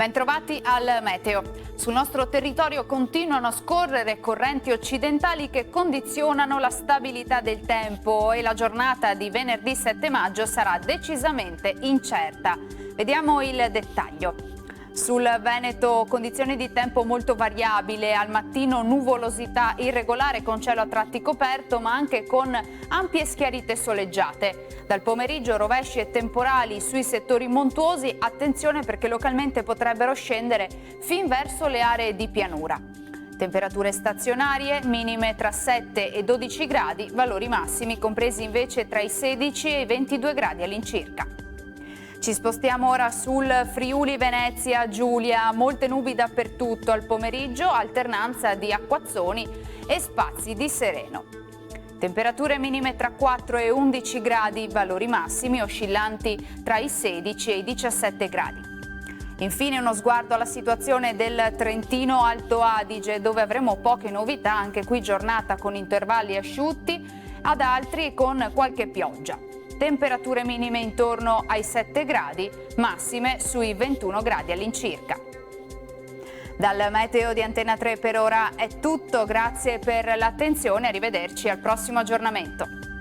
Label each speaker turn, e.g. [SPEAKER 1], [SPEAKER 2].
[SPEAKER 1] Bentrovati al meteo. Sul nostro territorio continuano a scorrere correnti occidentali che condizionano la stabilità del tempo e la giornata di venerdì 7 maggio sarà decisamente incerta. Vediamo il dettaglio. Sul Veneto condizioni di tempo molto variabile, al mattino nuvolosità irregolare con cielo a tratti coperto ma anche con ampie schiarite soleggiate. Dal pomeriggio rovesci e temporali sui settori montuosi, attenzione perché localmente potrebbero scendere fin verso le aree di pianura. Temperature stazionarie, minime tra 7 e 12 gradi, valori massimi compresi invece tra i 16 e i 22 gradi all'incirca. Ci spostiamo ora sul Friuli Venezia Giulia, molte nubi dappertutto al pomeriggio, alternanza di acquazzoni e spazi di sereno. Temperature minime tra 4 e 11 gradi, valori massimi oscillanti tra i 16 e i 17 gradi. Infine uno sguardo alla situazione del Trentino Alto Adige, dove avremo poche novità, anche qui giornata con intervalli asciutti, ad altri con qualche pioggia. Temperature minime intorno ai 7 gradi, massime sui 21 gradi all'incirca. Dal meteo di Antena 3 per ora è tutto, grazie per l'attenzione, arrivederci al prossimo aggiornamento.